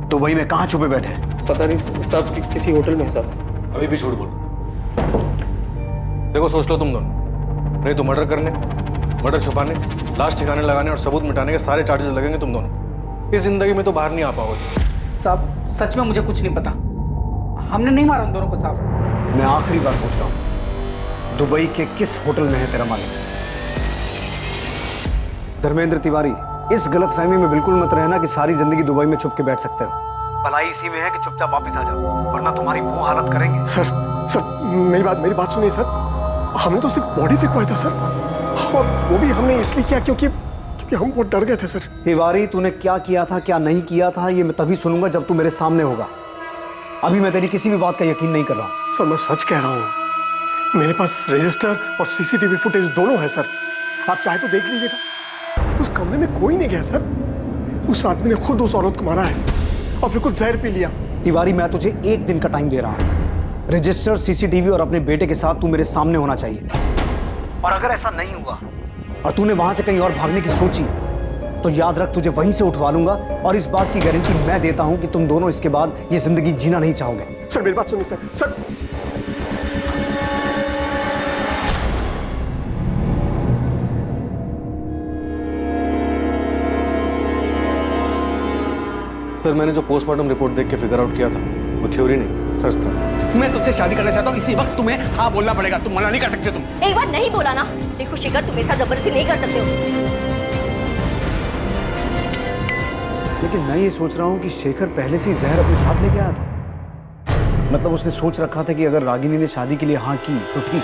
दुबई में कहाँ छुपे बैठे हैं? पता नहीं साहब, किसी होटल में है साहब। अभी भी झूठ बोल। देखो सोच लो तुम दोनों, नहीं तो मर्डर करने, मर्डर छुपाने, लाश ठिकाने लगाने और सबूत मिटाने के सारे चार्जेस लगेंगे तुम दोनों। इस जिंदगी में तो बाहर नहीं आ पाओगे। साहब सच में मुझे कुछ नहीं पता, हमने नहीं मारा उन दोनों को साहब। मैं आखिरी बार पूछ रहा हूँ, दुबई के किस होटल में है तेरा मालिक? धर्मेंद्र तिवारी, इस गलतफहमी में बिल्कुल मत रहना कि सारी जिंदगी दुबई में छुप के बैठ सकते हो। भलाई इसी में है कि चुपचाप वापस आ जाओ, वरना तुम्हारी वो हालत करेंगे। सर मेरी बात सुनिए सर। हमने तो सिर्फ बॉडी फेंकवाया था सर, और वो भी हमने इसलिए किया क्योंकि हम बहुत डर गए थे सर। तिवारी, तूने क्या किया था क्या नहीं किया था ये मैं तभी सुनूंगा जब तू मेरे सामने होगा। अभी मैं तेरी किसी भी बात का यकीन नहीं कर रहा हूँ। सर मैं सच कह रहा हूँ, मेरे पास रजिस्टर और सीसीटीवी फुटेज दोनों है सर, आप चाहे तो देख लीजिएगा। उस कमरे में कोई नहीं गया सर, उस आदमी ने खुद उस औरत को मारा है और फिर कुछ जहर पी लिया। तिवारी, मैं तुझे 1 दिन का टाइम दे रहा हूँ। रजिस्टर, सीसीटीवी और अपने बेटे के साथ तू मेरे सामने होना चाहिए। और अगर ऐसा नहीं हुआ और तूने वहां से कहीं और भागने की सोची तो याद रख, तुझे वहीं से उठवा लूंगा। और इस बात की गारंटी मैं देता हूं कि तुम दोनों इसके बाद ये जिंदगी जीना नहीं चाहोगे। सर मेरी बात सुनिए सर। सर, मैंने जो पोस्टमार्टम रिपोर्ट देख के फिगर आउट किया था वो थ्योरी नहीं, सच था। मैं तुझसे शादी करना चाहता हूँ, इसी वक्त तुम्हें हाँ बोलना पड़ेगा, तुम मना नहीं कर सकते। तुम एक बार नहीं बोला ना। देखो शेखर, तुम ऐसा जबरदस्ती नहीं कर सकते हो। लेकिन मैं ये सोच रहा हूँ कि शेखर पहले से ही जहर अपने साथ लेके आया था। मतलब उसने सोच रखा था कि अगर रागिनी ने शादी के लिए हाँ की तो ठीक,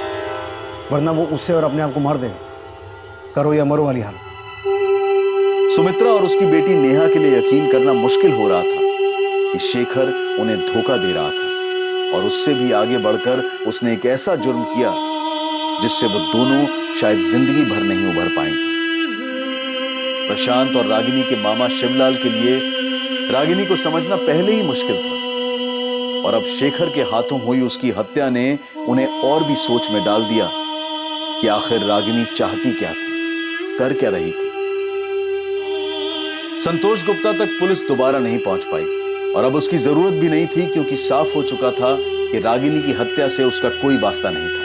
वरना वो उसे और अपने आप को मार देगा। करो या मरो वाली हालत। सुमित्रा और उसकी बेटी नेहा के लिए यकीन करना मुश्किल हो रहा था कि शेखर उन्हें धोखा दे रहा था, और उससे भी आगे बढ़कर उसने एक ऐसा जुर्म किया जिससे वो दोनों शायद जिंदगी भर नहीं उभर पाएंगे। प्रशांत और रागिनी के मामा शिवलाल के लिए रागिनी को समझना पहले ही मुश्किल था, और अब शेखर के हाथों हुई उसकी हत्या ने उन्हें और भी सोच में डाल दिया कि आखिर रागिनी चाहती क्या थी, कर क्या रही थी। संतोष गुप्ता तक पुलिस दोबारा नहीं पहुंच पाई, और अब उसकी जरूरत भी नहीं थी, क्योंकि साफ हो चुका था कि रागिनी की हत्या से उसका कोई वास्ता नहीं था।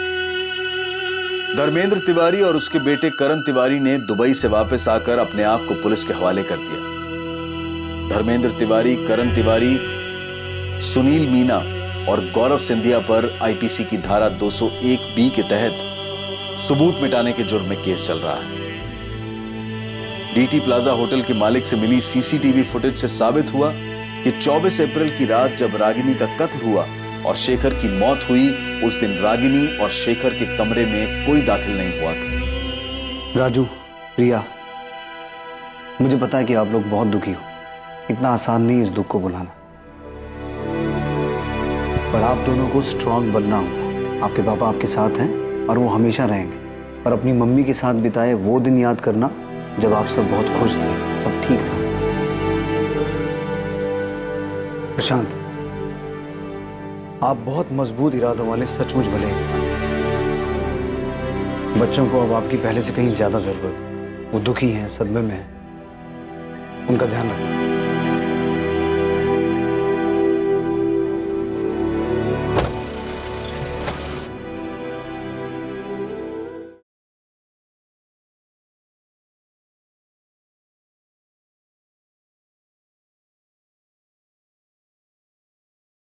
धर्मेंद्र तिवारी और उसके बेटे करण तिवारी ने दुबई से वापस आकर अपने आप को पुलिस के हवाले कर दिया। धर्मेंद्र तिवारी, करण तिवारी, सुनील मीना और गौरव सिंधिया पर आईपीसी की धारा 201B के तहत सबूत मिटाने के जुर्म में केस चल रहा है। डीटी प्लाजा होटल के मालिक से मिली सीसीटीवी फुटेज से साबित हुआ कि 24 अप्रैल की रात जब रागिनी का कत्ल हुआ और शेखर की मौत हुई, उस दिन रागिनी और शेखर के कमरे में कोई दाखिल नहीं हुआ था। राजू, प्रिया, मुझे पता है कि आप लोग बहुत दुखी हो, इतना आसान नहीं इस दुख को भुलाना, पर आप दोनों को स्ट्रांग बनना होगा। आपके पापा आपके साथ हैं और वो हमेशा रहेंगे। और अपनी मम्मी के साथ बिताए वो दिन याद करना जब आप सब बहुत खुश थे, सब ठीक था। प्रशांत, आप बहुत मजबूत इरादों वाले सचमुच भले हैं। बच्चों को अब आपकी पहले से कहीं ज्यादा जरूरत है। वो दुखी हैं, सदमे में हैं, उनका ध्यान रखना।